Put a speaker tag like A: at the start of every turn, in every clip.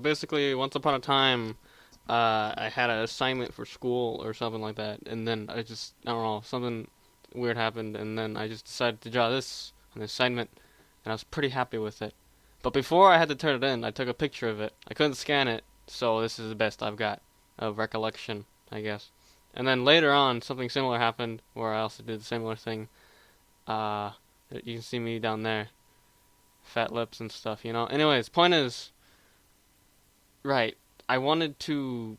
A: Basically, once upon a time, I had an assignment for school or something like that, and then I don't know, something weird happened, and then I just decided to draw this on the assignment, and I was pretty happy with it. But before I had to turn it in, I took a picture of it. I couldn't scan it, so this is the best I've got of recollection, I guess. And then later on, something similar happened where I also did a similar thing. Uh, you can see me down there, fat lips and stuff, you know. Anyways, point is, right. I wanted to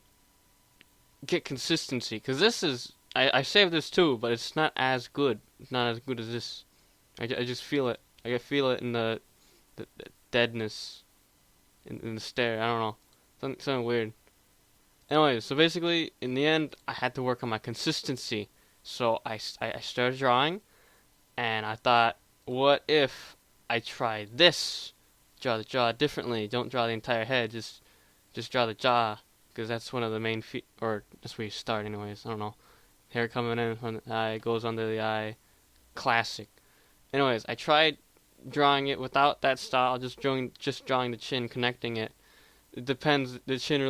A: get consistency because this is I saved this too, but it's not as good. It's not as good as this. I just feel it. I can feel it in the deadness in the stare. I don't know. Something weird. Anyway, so basically, in the end, I had to work on my consistency. So I started drawing, and I thought, what if I try this? Draw the jaw differently. Don't draw the entire head. Just draw the jaw, because that's one of the main or that's where you start anyways. I don't know. Hair coming in from the eye, goes under the eye. Classic. Anyways, I tried drawing it without that style, just drawing the chin, connecting it. It depends. The chin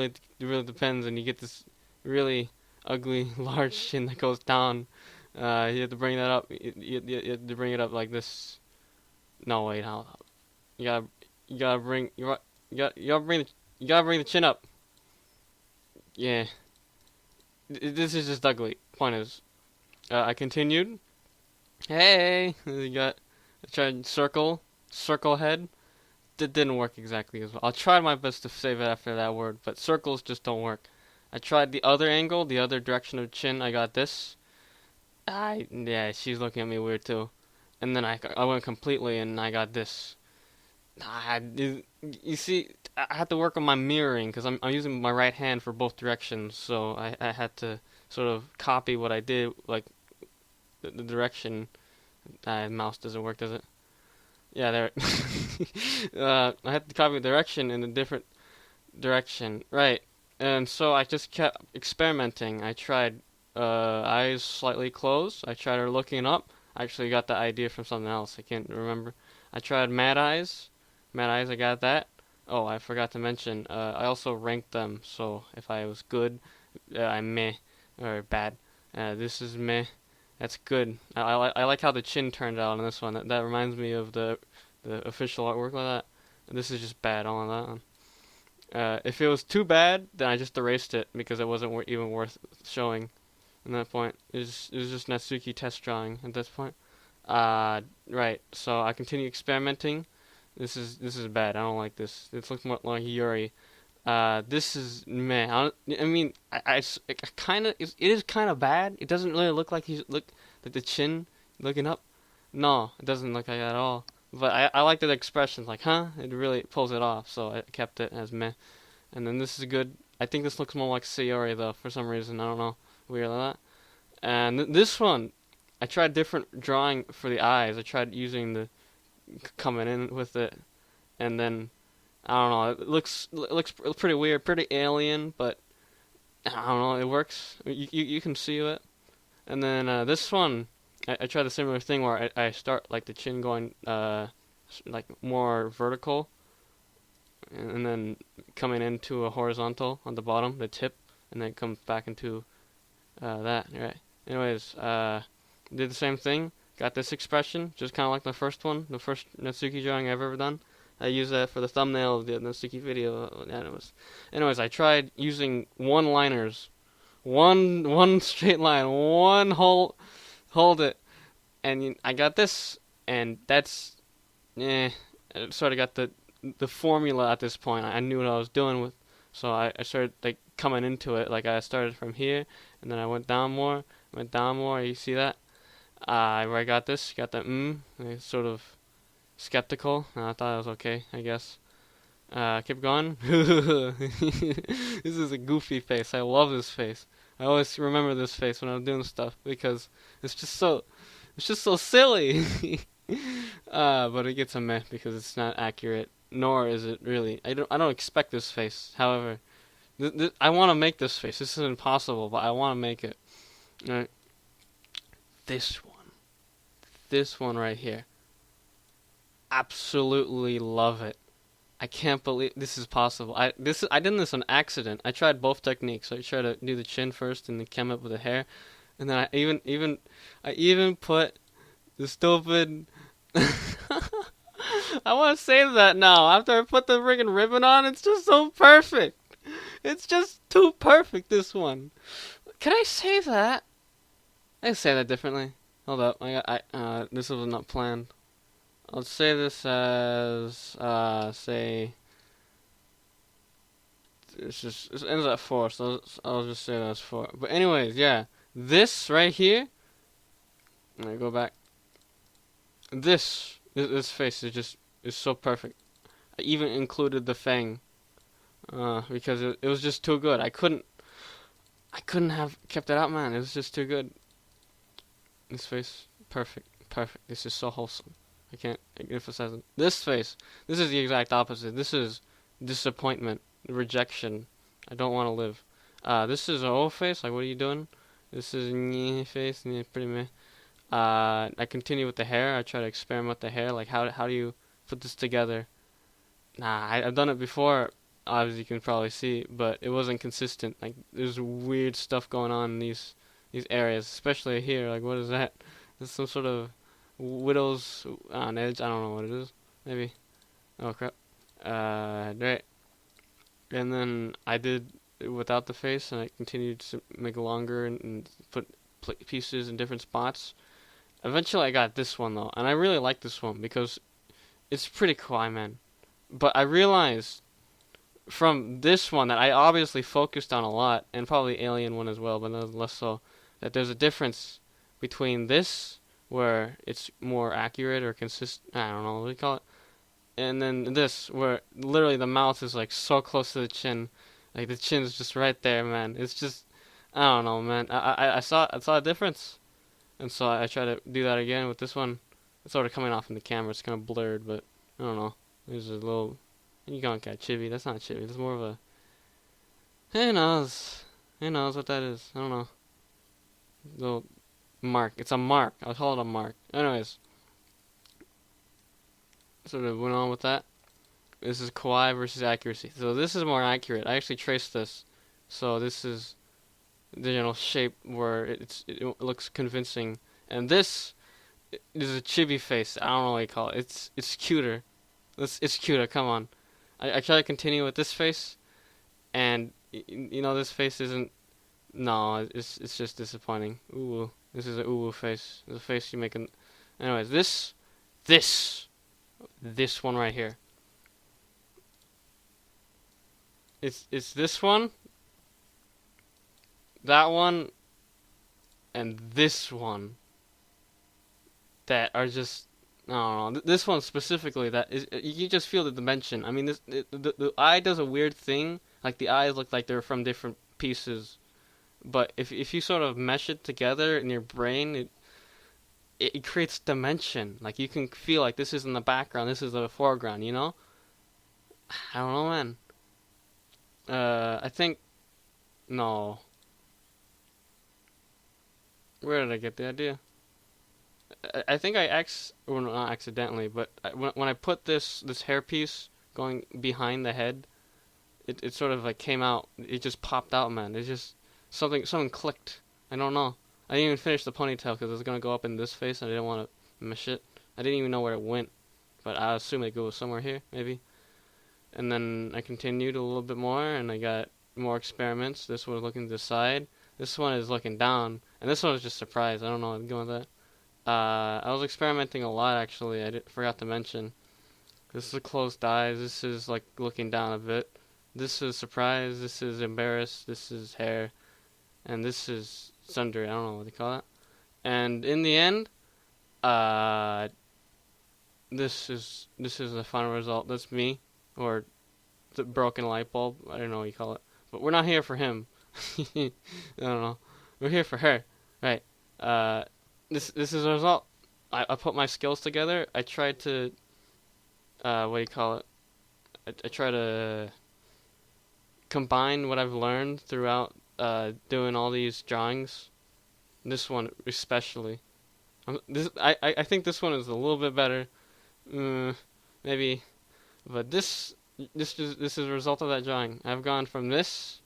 A: really depends, and you get this really ugly large chin that goes down. You have to bring that up. You have to bring it up like this. No, wait, how? You gotta you gotta bring you gotta bring the chin up. Yeah, this is just ugly. Point is, I continued. Hey, you got. I tried circle head. That didn't work exactly as well. I'll try my best to save it after that word, but circles just don't work. I tried the other angle, the other direction of chin. I got this. Yeah, she's looking at me weird too. And then I went completely, and I got this. You see, I had to work on my mirroring because I'm using my right hand for both directions, so I had to sort of copy what I did, like the direction. Mouse doesn't work, does it? Yeah, there. I had to copy the direction in a different direction, right? And so I just kept experimenting. I tried eyes slightly closed. I tried her looking up. I actually got the idea from something else. I can't remember. I tried mad eyes. Mad eyes. I got that. Oh, I forgot to mention. I also ranked them. So if I was good, I'm meh or bad. This is meh. That's good. I like how the chin turned out on this one. That reminds me of the official artwork like that. This is just bad on that one. If it was too bad, then I just erased it because it wasn't even worth showing. At that point, it was just Natsuki test drawing at this point. Right. So I continue experimenting. This is bad. I don't like this. This looks more like Yuri. This is meh. I mean, it kind of it is kind of bad. It doesn't really look like he's look like the chin looking up. No, it doesn't look like that at all. But I like the expressions, like, huh? It really pulls it off, so I kept it as meh. And then this is good. I think this looks more like Sayori, though, for some reason. I don't know. Weird like that. And this one, I tried different drawing for the eyes. I tried using the coming in with it, and then I don't know. It looks pretty weird, pretty alien, but I don't know. It works. You can see it. And then this one, I tried a similar thing where I start like the chin going like more vertical, and then coming into a horizontal on the bottom, the tip, and then it comes back into that. Right. Anyways, did the same thing. Got this expression, just kind of like the first one, the first Natsuki drawing I've ever done. I used that for the thumbnail of the Natsuki video. Anyways, I tried using one-liners, one straight line, one hold it, and I got this, and that's I sort of got the formula at this point. I knew what I was doing with, so I started like coming into it. Like I started from here, and then I went down more, went down more. You see that? Where I got this, got that sort of skeptical. I thought it was okay, I guess. Keep going. This is a goofy face. I love this face. I always remember this face when I'm doing stuff because it's just so, it's just so silly. But it gets a meh because it's not accurate, nor is it really. I don't expect this face. However, I want to make this face. This is impossible, but I want to make it. Right. This one, this one right here. Absolutely love it. I can't believe this is possible. I did this on accident. I tried both techniques. I tried to do the chin first and then came up with the hair, and then I even put the stupid. I want to say that now. After I put the friggin' ribbon on, it's just so perfect. It's just too perfect. This one. Can I say that? I can say that differently. Hold up. This was not planned. I'll say this as say. It ends at 4, so I'll just say that's 4. But anyways, yeah, this right here. I go back. This face is so perfect. I even included the fang, because it was just too good. I couldn't have kept it out, man. It was just too good. This face, perfect, perfect. This is so wholesome. I can't emphasize it. This face, this is the exact opposite. This is disappointment, rejection. I don't want to live. This is an old face. Like, what are you doing? This is nyeh face, nyeh, pretty meh. I continue with the hair. I try to experiment with the hair. Like, how do you put this together? Nah, I've done it before, as you can probably see, but it wasn't consistent. Like, there's weird stuff going on in these areas, especially here. Like, what is that? There's some sort of widow's on edge. I don't know what it is. Maybe. Oh crap. Right. And then I did it without the face, and I continued to make it longer and put pieces in different spots. Eventually, I got this one though, and I really like this one because it's pretty kawaii, man. But I realized from this one that I obviously focused on a lot, and probably Alien one as well, but less so, that there's a difference between this, where it's more accurate or consistent, I don't know what do you call it, and then this, where literally the mouth is like so close to the chin, like the chin's just right there, man. It's just, I don't know, man. I saw a difference, and so I try to do that again with this one. It's sort of coming off in the camera. It's kind of blurred, but I don't know. There's a little. You can't get chibi. That's not chibi. That's more of a. Who knows? Who knows what that is? I don't know. Little mark. It's a mark. I'll call it a mark. Anyways, sort of went on with that. This is kawaii versus accuracy. So this is more accurate. I actually traced this. So this is the general shape where it looks convincing. And this is a chibi face. I don't know what you call it. It's cuter. It's cuter. Come on. I try to continue with this face, and you know this face isn't. No, it's just disappointing. Ooh, this is a ooh face. It's a face you make. Anyways, this one right here. It's this one, that one, and this one that are just, I don't know. This one specifically, that is, you just feel the dimension. I mean, the eye does a weird thing. Like the eyes look like they're from different pieces, but if you sort of mesh it together in your brain, it creates dimension. Like you can feel like this is in the background, this is in the foreground. You know? I don't know, man. I think no. Where did I get the idea? I think well, not accidentally, but when I put this hairpiece going behind the head, it sort of like came out. It just popped out, man. It just something clicked. I don't know. I didn't even finish the ponytail because it was gonna go up in this face, and I didn't want to mesh it. I didn't even know where it went, but I assume it goes somewhere here, maybe. And then I continued a little bit more, and I got more experiments. This one was looking to the side. This one is looking down, and this one was just surprised. I don't know what's going with that. I was experimenting a lot, actually. Forgot to mention. This is closed eyes. This is like looking down a bit. This is surprise. This is embarrassed. This is hair, and this is sundry. I don't know what they call it. And in the end, this is the final result. That's me, or the broken light bulb. I don't know what you call it. But we're not here for him. I don't know. We're here for her, right? This is the result. I put my skills together. I tried to, what do you call it? I try to combine what I've learned throughout doing all these drawings. This one especially. I think this one is a little bit better, maybe, but this This is a result of that drawing. I've gone from this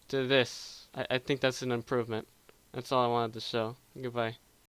A: to this. I think that's an improvement. That's all I wanted to show. Goodbye.